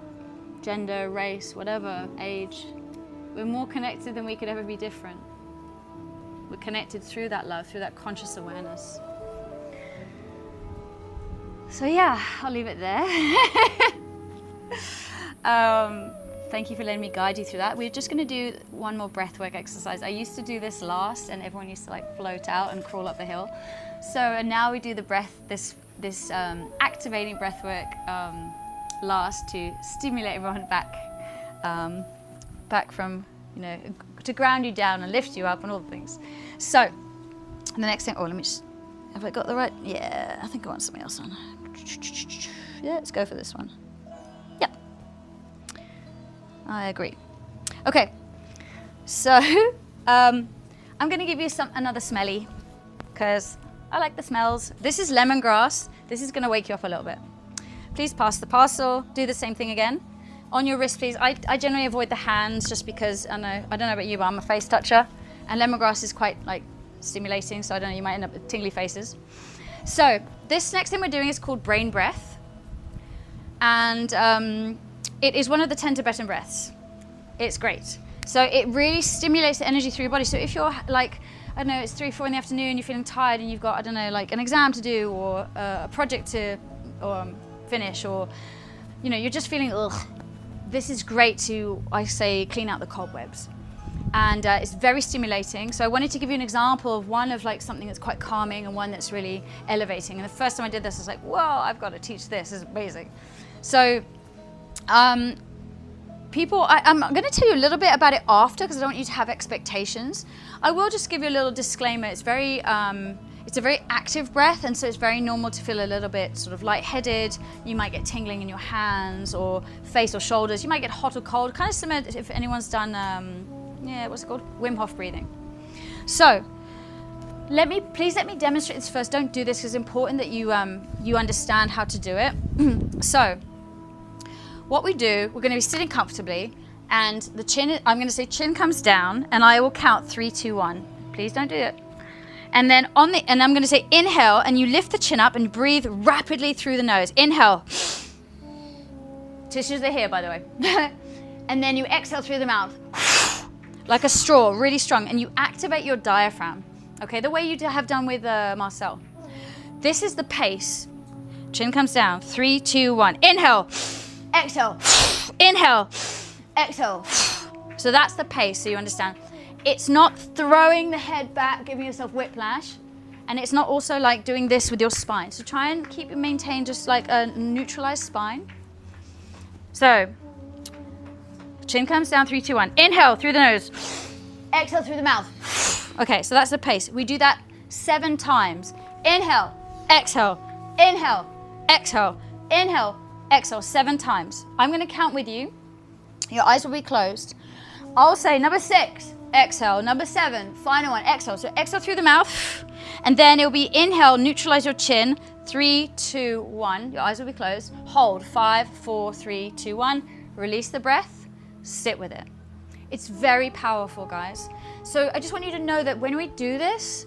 Speaker 1: gender, race, whatever, age, we're more connected than we could ever be different. We're connected through that love, through that conscious awareness. So yeah, I'll leave it there. Thank you for letting me guide you through that. We're just going to do one more breathwork exercise. I used to do this last, and everyone used to like float out and crawl up the hill. So now we do the this activating breathwork last to stimulate everyone back from, to ground you down and lift you up and all the things. So the next thing, let me just, have I got the right? Yeah, I think I want something else on. Yeah, let's go for this one. Yep. I agree. Okay, so I'm going to give you another smelly, because I like the smells. This is lemongrass. This is going to wake you up a little bit. Please pass the parcel. Do the same thing again. On your wrist, please. I generally avoid the hands just because I don't know about you, but I'm a face toucher, and lemongrass is quite like stimulating, so I don't know, you might end up with tingly faces. So this next thing we're doing is called brain breath, and it is one of the 10 Tibetan breaths. It's great. So it really stimulates the energy through your body. So if you're like, I don't know, it's 3, 4 in the afternoon, you're feeling tired and you've got, I don't know, like an exam to do or a project to finish, or you're just feeling ugh. This is great to, I say, clean out the cobwebs. And it's very stimulating. So I wanted to give you an example of one of like something that's quite calming and one that's really elevating. And the first time I did this, I was like, whoa, I've got to teach this. This is amazing. So people, I'm going to tell you a little bit about it after, because I don't want you to have expectations. I will just give you a little disclaimer. It's a very active breath, and so it's very normal to feel a little bit sort of lightheaded. You might get tingling in your hands or face or shoulders. You might get hot or cold, kind of similar if anyone's done, what's it called? Wim Hof breathing. So please let me demonstrate this first. Don't do this, because it's important that you understand how to do it. So what we do, we're going to be sitting comfortably, and the chin, I'm going to say chin comes down, and I will count 3, 2, 1. Please don't do it. And then and I'm going to say inhale, and you lift the chin up and breathe rapidly through the nose. Inhale. Tissues are here, by the way. And then you exhale through the mouth, like a straw, really strong, and you activate your diaphragm. Okay, the way you have done with Marcel. This is the pace. Chin comes down. 3, 2, 1. Inhale. Exhale. Inhale. Exhale. So that's the pace, so you understand. It's not throwing the head back, giving yourself whiplash, and it's not also like doing this with your spine. So try and maintain just like a neutralized spine. So chin comes down, 3, 2, 1. Inhale through the nose. Exhale through the mouth. Okay, so that's the pace. We do that 7 times. Inhale, exhale, inhale, exhale, inhale, exhale 7 times. I'm going to count with you. Your eyes will be closed. I'll say number 6, exhale. Number 7, final one, exhale. So exhale through the mouth. And then it'll be inhale, neutralize your chin. 3, 2, 1. Your eyes will be closed. Hold. 5, 4, 3, 2, 1. Release the breath. Sit with it. It's very powerful, guys. So I just want you to know that when we do this,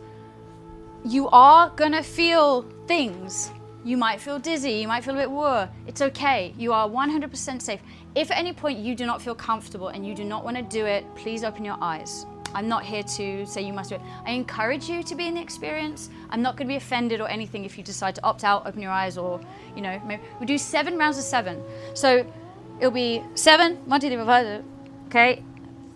Speaker 1: you are gonna feel things. You might feel dizzy, you might feel a bit woo. It's okay, you are 100% safe. If at any point you do not feel comfortable and you do not wanna do it, please open your eyes. I'm not here to say you must do it. I encourage you to be in the experience. I'm not gonna be offended or anything if you decide to opt out, open your eyes, or, you know, maybe we do 7 rounds of 7. So it'll be 7, 1, 2, 3, 4, 5, okay?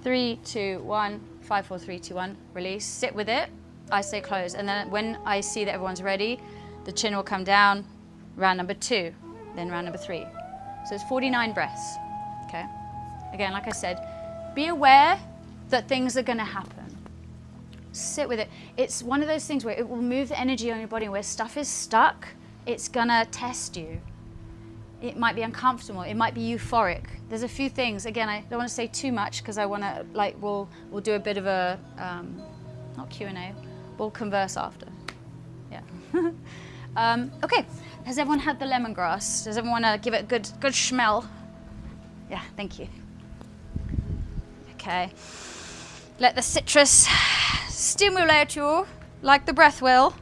Speaker 1: 3, 2, 1, 5, 4, 3, 2, 1, release, sit with it, eyes stay closed. And then when I see that everyone's ready, the chin will come down, round number 2, then round number 3. So it's 49 breaths, okay? Again, like I said, be aware that things are gonna happen. Sit with it. It's one of those things where it will move the energy on your body. Where stuff is stuck, it's gonna test you. It might be uncomfortable, it might be euphoric. There's a few things, again, I don't want to say too much because I want to, like, we'll do a bit of a, not Q&A, we'll converse after. Yeah. Okay, has everyone had the lemongrass? Does everyone want to give it a good smell? Yeah, thank you. Okay, let the citrus stimulate you like the breath will.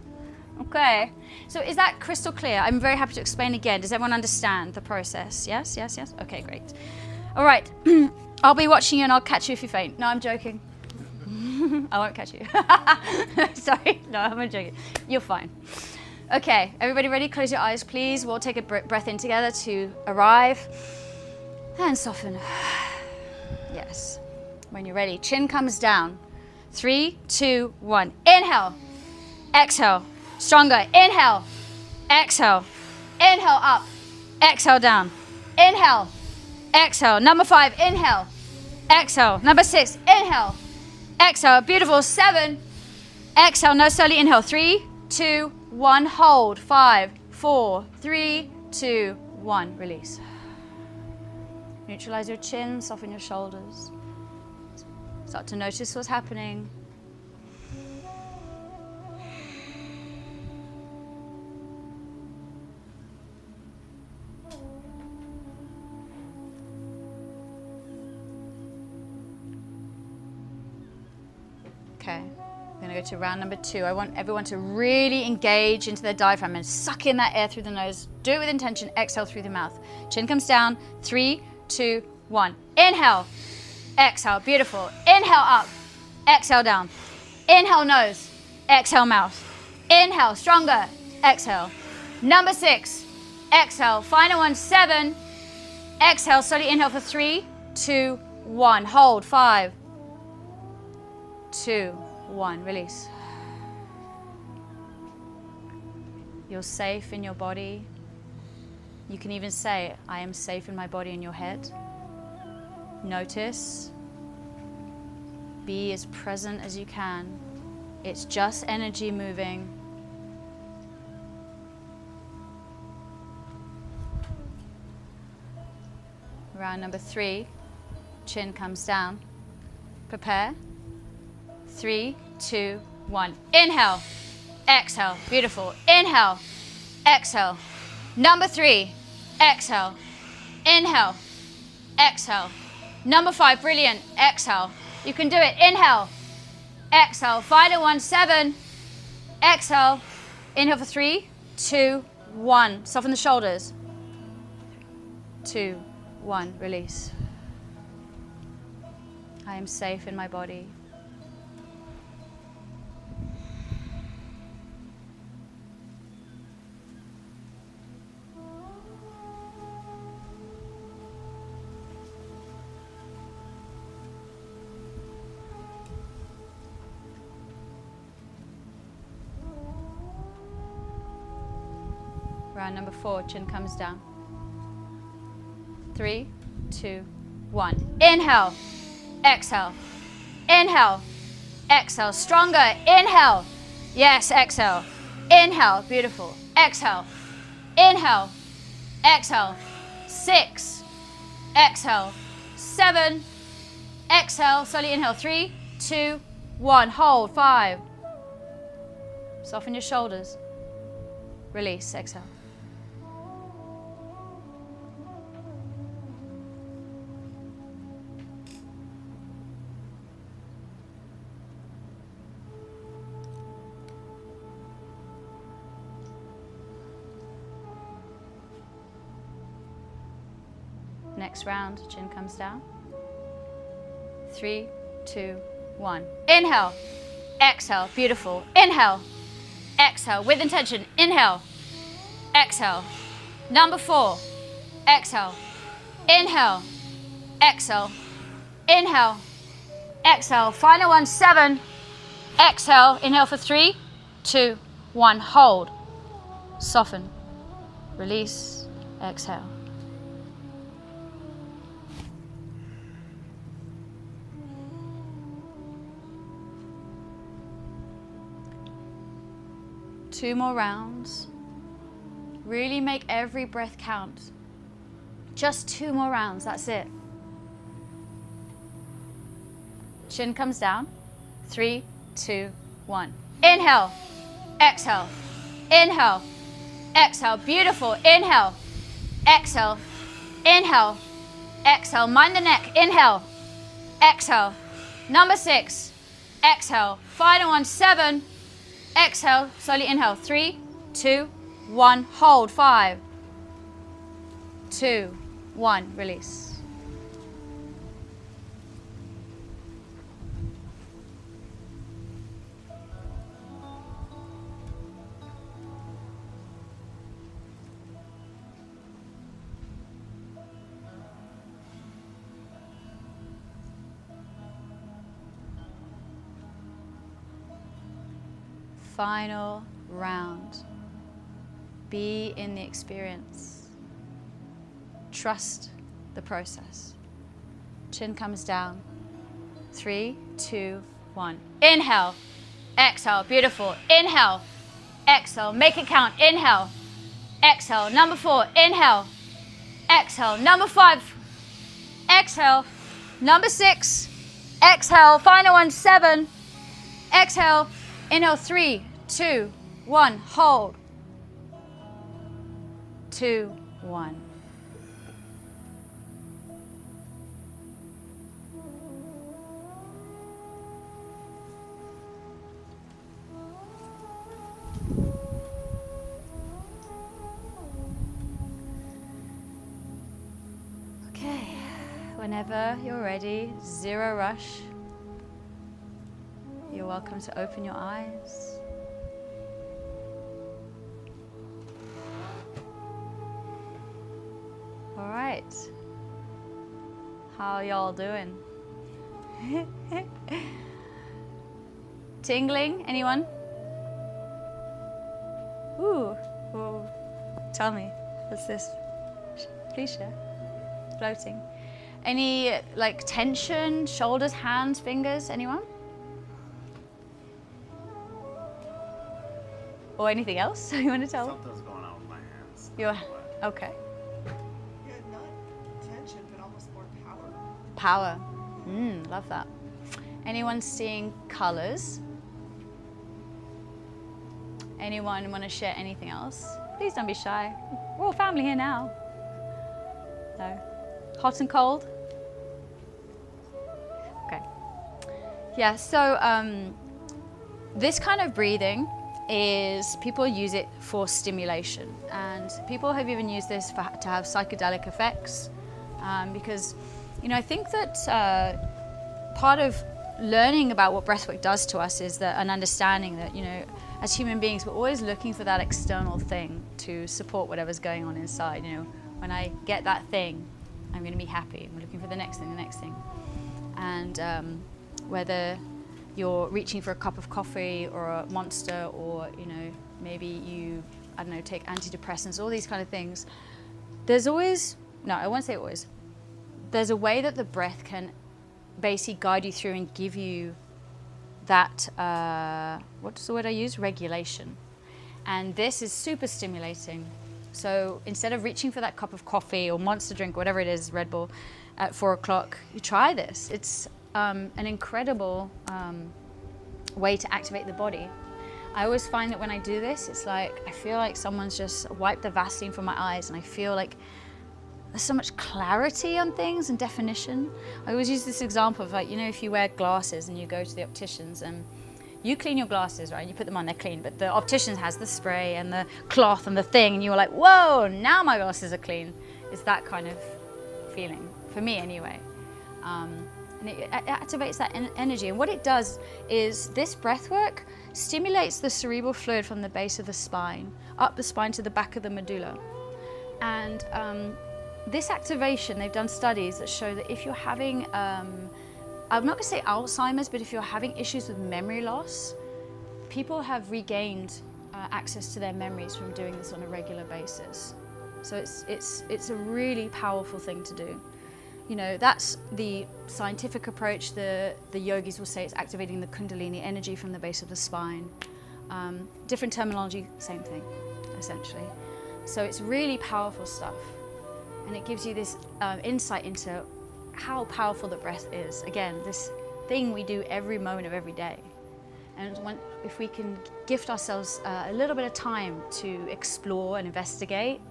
Speaker 1: Okay. So is that crystal clear? I'm very happy to explain again. Does everyone understand the process? Yes, yes, yes? Okay, great. All right, I'll be watching you and I'll catch you if you faint. No, I'm joking. I won't catch you. Sorry, no, I'm joking. You're fine. Okay, everybody ready? Close your eyes, please. We'll take a breath in together to arrive. And soften. Yes, when you're ready. Chin comes down. 3, 2, 1. Inhale, exhale. Stronger. Inhale, exhale, inhale up, exhale down, inhale, exhale. Number 5, inhale, exhale. Number 6, inhale, exhale. Beautiful. 7, exhale. No, slowly inhale. 3, 2, 1. Hold. 5, 4, 3, 2, 1. Release. Neutralize your chin, soften your shoulders. Start to notice what's happening. Okay, we're gonna go to round number 2. I want everyone to really engage into their diaphragm and suck in that air through the nose. Do it with intention, exhale through the mouth. Chin comes down, 3, 2, 1. Inhale, exhale, beautiful. Inhale up, exhale down. Inhale nose, exhale mouth. Inhale, stronger, exhale. Number 6, exhale. Final one, 7. Exhale, slowly inhale for 3, 2, 1. Hold, 5, 2, 1. Release. You're safe in your body. You can even say, I am safe in my body, in your head. Notice. Be as present as you can. It's just energy moving. Round number 3. Chin comes down. Prepare. 3, 2, 1. Inhale, exhale. Beautiful. Inhale, exhale. Number 3, exhale. Inhale, exhale. Number 5, brilliant. Exhale. You can do it. Inhale, exhale. Final one, 7. Exhale. Inhale for 3, 2, 1. Soften the shoulders. 2, 1. Release. I am safe in my body. Round number 4, chin comes down. 3, 2, 1. Inhale, exhale. Inhale, exhale. Stronger. Inhale. Yes, exhale. Inhale. Beautiful. Exhale. Inhale. Exhale. 6, exhale, 7, exhale, slowly inhale, 3, 2, 1, hold, 5. Soften your shoulders. Release, exhale. Next round, chin comes down. 3, 2, 1. Inhale, exhale, beautiful. Inhale, exhale, with intention. Inhale, exhale. Number 4, exhale, inhale, exhale, inhale, exhale. Final one, 7, exhale, inhale for 3, 2, 1. Hold, soften, release, exhale. Two more rounds. Really make every breath count. Just 2 more rounds, that's it. Chin comes down. 3, 2, 1. Inhale, exhale, inhale, exhale. Beautiful. Inhale, exhale, inhale, exhale. Mind the neck. Inhale, exhale. Number 6, exhale. Final one, 7. Exhale, slowly inhale. 3, 2, 1. Hold. 5, 2, 1. Release. Final round. Be in the experience. Trust the process. Chin comes down. 3, 2, 1. Inhale, exhale. Beautiful. Inhale, exhale. Make it count. Inhale, exhale. Number 4, inhale, exhale. Number 5, exhale. Number 6, exhale. Final one, 7, exhale. Inhale, 3, 2, 1. Hold. 2, 1. Okay, whenever you're ready, zero rush. You're welcome to open your eyes. All right. How y'all doing? Tingling? Anyone? Ooh. Ooh. Tell me. What's this? Please share. Floating. Any like tension? Shoulders, hands, fingers? Anyone? Or anything else you want to tell?
Speaker 2: Something's going on with my hands.
Speaker 1: You're okay.
Speaker 4: Yeah, not tension, but almost more power.
Speaker 1: Power. Love that. Anyone seeing colors? Anyone want to share anything else? Please don't be shy. We're all family here now. No. Hot and cold? Okay. Yeah, so this kind of breathing is, people use it for stimulation, and people have even used this to have psychedelic effects, because, you know, I think that part of learning about what breathwork does to us is that an understanding that, you know, as human beings, we're always looking for that external thing to support whatever's going on inside. You know, when I get that thing, I'm going to be happy. I'm looking for the next thing. And whether you're reaching for a cup of coffee or a Monster, or, you know, maybe you, I don't know, take antidepressants, all these kind of things, there's always, no, I won't say always, there's a way that the breath can basically guide you through and give you that, what's the word I use? Regulation. And this is super stimulating. So instead of reaching for that cup of coffee or monster drink, whatever it is, Red Bull, at 4 o'clock, you try this. It's an incredible way to activate the body. I always find that when I do this, it's like I feel like someone's just wiped the Vaseline from my eyes, and I feel like there's so much clarity on things and definition. I always use this example of, like, you know, if you wear glasses and you go to the opticians and you clean your glasses, right? You put them on, they're clean, but the optician has the spray and the cloth and the thing, and you're like, whoa, now my glasses are clean. It's that kind of feeling, for me anyway. And it activates that energy. And what it does is this breath work stimulates the cerebral fluid from the base of the spine, up the spine to the back of the medulla. And this activation, they've done studies that show that if you're having, I'm not going to say Alzheimer's, but if you're having issues with memory loss, people have regained access to their memories from doing this on a regular basis. So it's a really powerful thing to do. You know, that's the scientific approach. The yogis will say it's activating the Kundalini energy from the base of the spine. Different terminology, same thing, essentially. So it's really powerful stuff. And it gives you this insight into how powerful the breath is. Again, this thing we do every moment of every day. And if we can gift ourselves a little bit of time to explore and investigate,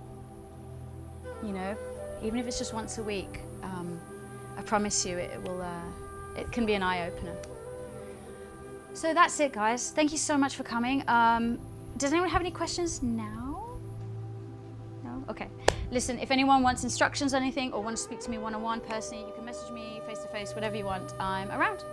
Speaker 1: you know, even if it's just once a week, I promise you it can be an eye-opener. So that's it, guys. Thank you so much for coming. Does anyone have any questions now? No? Okay. Listen, if anyone wants instructions on anything or wants to speak to me one-on-one personally, you can message me face-to-face, whatever you want. I'm around.